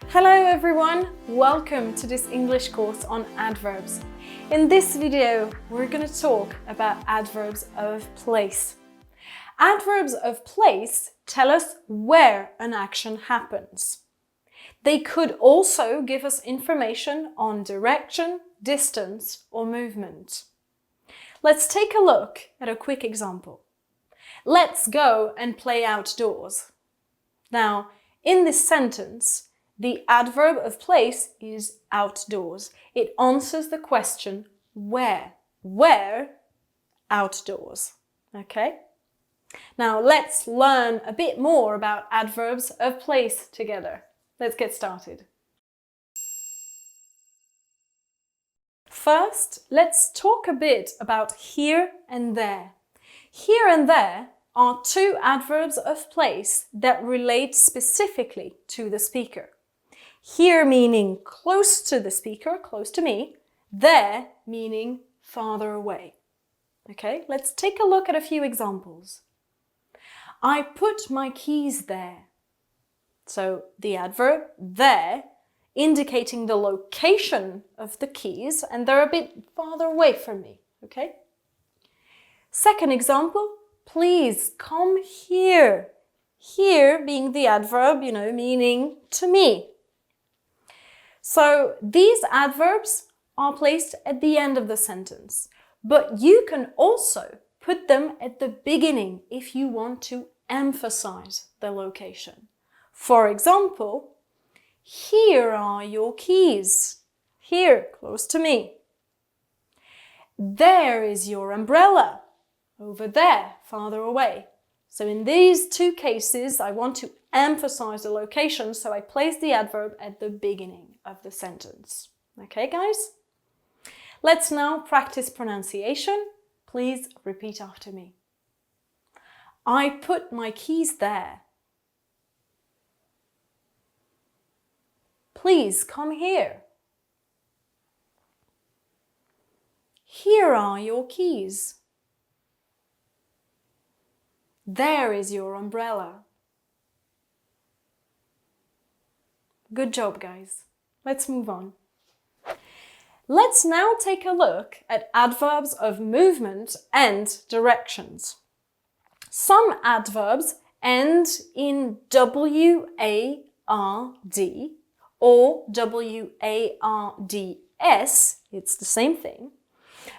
Hello everyone, welcome to this English course on adverbs. In this video, we're going to talk about adverbs of place. Adverbs of place tell us where an action happens. They could also give us information on direction, distance, or movement. Let's take a look at a quick example. Let's go and play outdoors. Now, in this sentence, the adverb of place is outdoors. It answers the question where. Where? Outdoors. Okay? Now let's learn a bit more about adverbs of place together. Let's get started. First, let's talk a bit about here and there. Here and there are two adverbs of place that relate specifically to the speaker. Here meaning close to the speaker, close to me. There meaning farther away. Okay, let's take a look at a few examples. I put my keys there. So the adverb there indicating the location of the keys, and they're a bit farther away from me. Okay. Second example, please come here. Here being the adverb, meaning to me. So these adverbs are placed at the end of the sentence, but you can also put them at the beginning if you want to emphasize the location. For example, here are your keys. Here, close to me. There is your umbrella. Over there, farther away. So in these two cases, I want to emphasize the location, so I place the adverb at the beginning of the sentence. Okay, guys? Let's now practice pronunciation. Please repeat after me. I put my keys there. Please come here. Here are your keys. There is your umbrella. Good job, guys. Let's move on. Let's now take a look at adverbs of movement and directions. Some adverbs end in W-A-R-D or W-A-R-D-S, it's the same thing,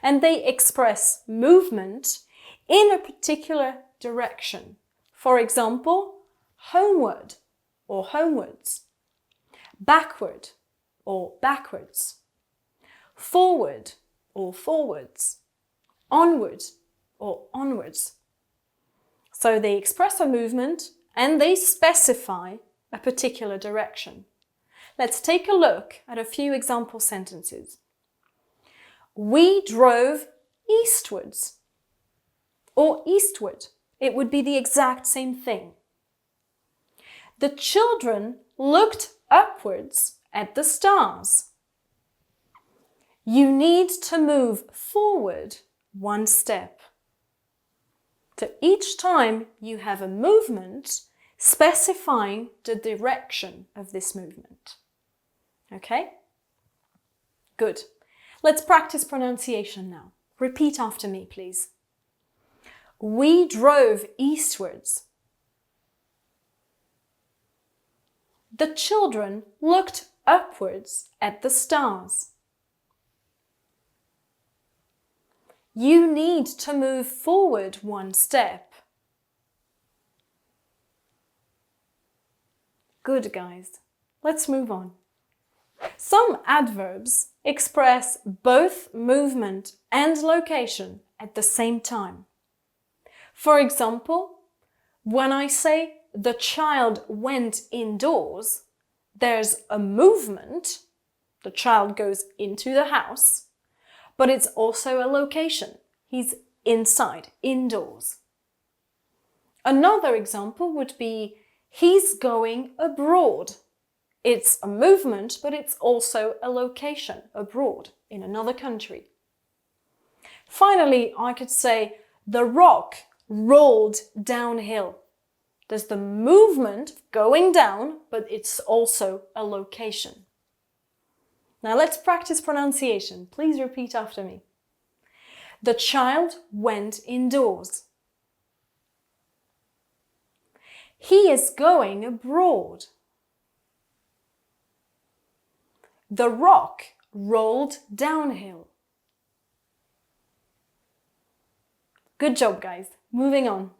and they express movement in a particular direction. For example, homeward or homewards, backward or backwards, forward or forwards, onward or onwards. So they express a movement and they specify a particular direction. Let's take a look at a few example sentences. We drove eastwards or eastward. It would be the exact same thing. The children looked upwards at the stars. You need to move forward one step. So each time you have a movement specifying the direction of this movement. Okay? Good. Let's practice pronunciation now. Repeat after me, please. We drove eastwards. The children looked upwards at the stars. You need to move forward one step. Good, guys. Let's move on. Some adverbs express both movement and location at the same time. For example, when I say the child went indoors, there's a movement, the child goes into the house, but it's also a location. He's inside, indoors. Another example would be he's going abroad. It's a movement, but it's also a location, abroad, in another country. Finally, I could say the rock rolled downhill. There's the movement going down, but it's also a location. Now let's practice pronunciation. Please repeat after me. The child went indoors. He is going abroad. The rock rolled downhill. Good job, guys. Moving on.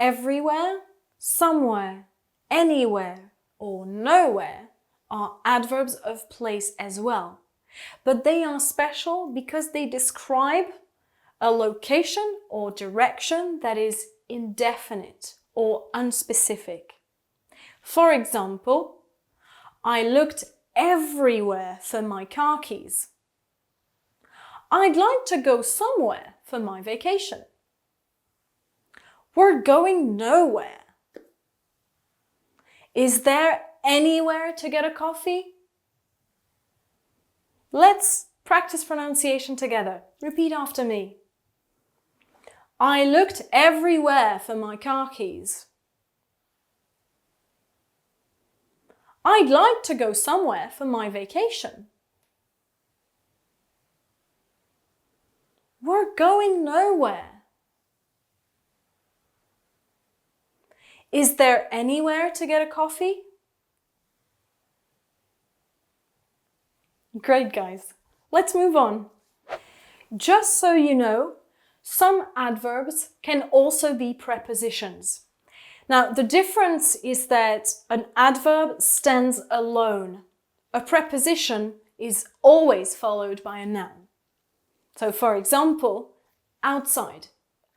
Everywhere, somewhere, anywhere, or nowhere are adverbs of place as well. But they are special because they describe a location or direction that is indefinite or unspecific. For example, I looked everywhere for my car keys. I'd like to go somewhere for my vacation. We're going nowhere. Is there anywhere to get a coffee? Let's practice pronunciation together. Repeat after me. I looked everywhere for my car keys. I'd like to go somewhere for my vacation. We're going nowhere. Is there anywhere to get a coffee? Great, guys. Let's move on. Just so you know, some adverbs can also be prepositions. Now, the difference is that an adverb stands alone. A preposition is always followed by a noun. So, for example, outside.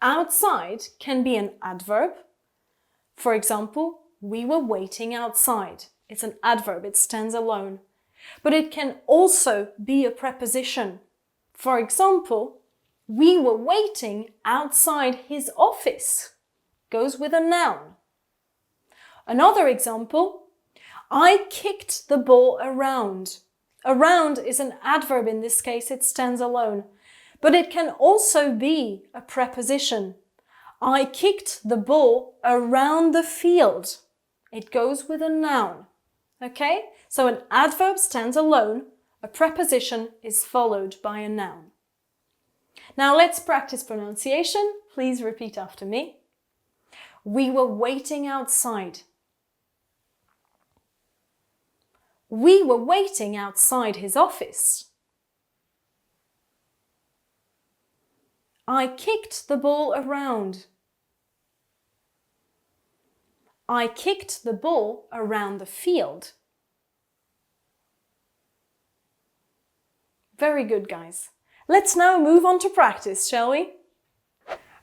Outside can be an adverb. For example, we were waiting outside. It's an adverb, it stands alone. But it can also be a preposition. For example, we were waiting outside his office. Goes with a noun. Another example, I kicked the ball around. Around is an adverb in this case, it stands alone. But it can also be a preposition. I kicked the ball around the field. It goes with a noun. Okay? So an adverb stands alone. A preposition is followed by a noun. Now let's practice pronunciation. Please repeat after me. We were waiting outside. We were waiting outside his office. I kicked the ball around. I kicked the ball around the field. Very good, guys. Let's now move on to practice, shall we?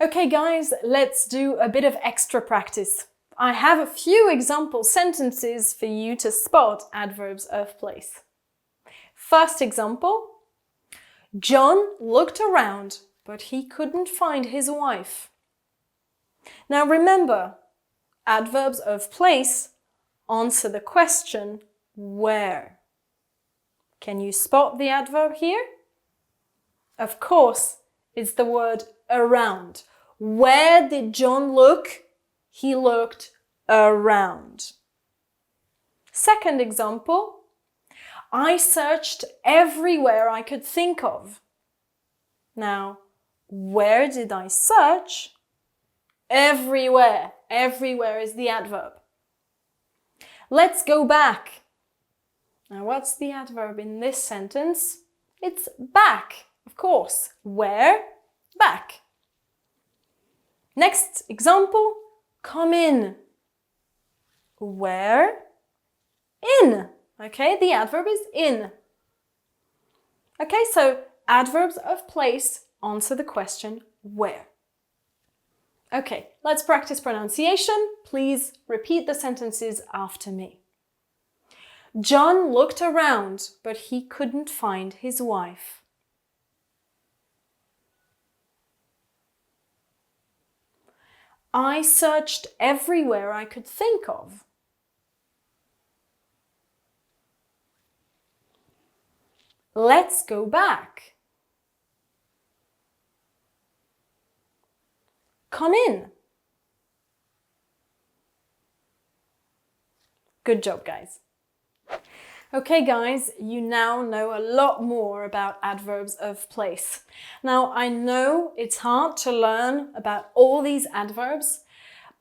Okay, guys, let's do a bit of extra practice. I have a few example sentences for you to spot adverbs of place. First example, John looked around, but he couldn't find his wife. Now remember, adverbs of place answer the question where. Can you spot the adverb here? Of course, it's the word around. Where did John look? He looked around. Second example, I searched everywhere I could think of. Now, where did I search? Everywhere. Everywhere is the adverb. Let's go back. Now, what's the adverb in this sentence? It's back, of course. Where? Back. Next example, come in. Where? In. Okay, the adverb is in. Okay, so adverbs of place answer the question where. Okay, let's practice pronunciation. Please repeat the sentences after me. John looked around, but he couldn't find his wife. I searched everywhere I could think of. Let's go back. Come in. Good job, guys. Okay guys, you now know a lot more about adverbs of place. Now I know it's hard to learn about all these adverbs,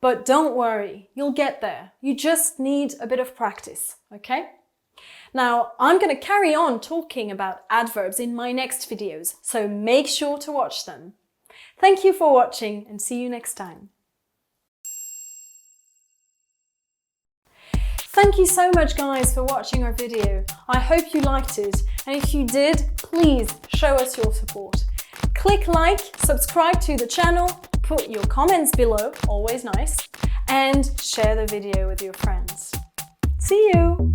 but don't worry, you'll get there. You just need a bit of practice, okay? Now I'm going to carry on talking about adverbs in my next videos, so make sure to watch them. Thank you for watching and see you next time. Thank you so much guys for watching our video. I hope you liked it, and if you did, please show us your support. Click like, subscribe to the channel, put your comments below, always nice, and share the video with your friends. See you!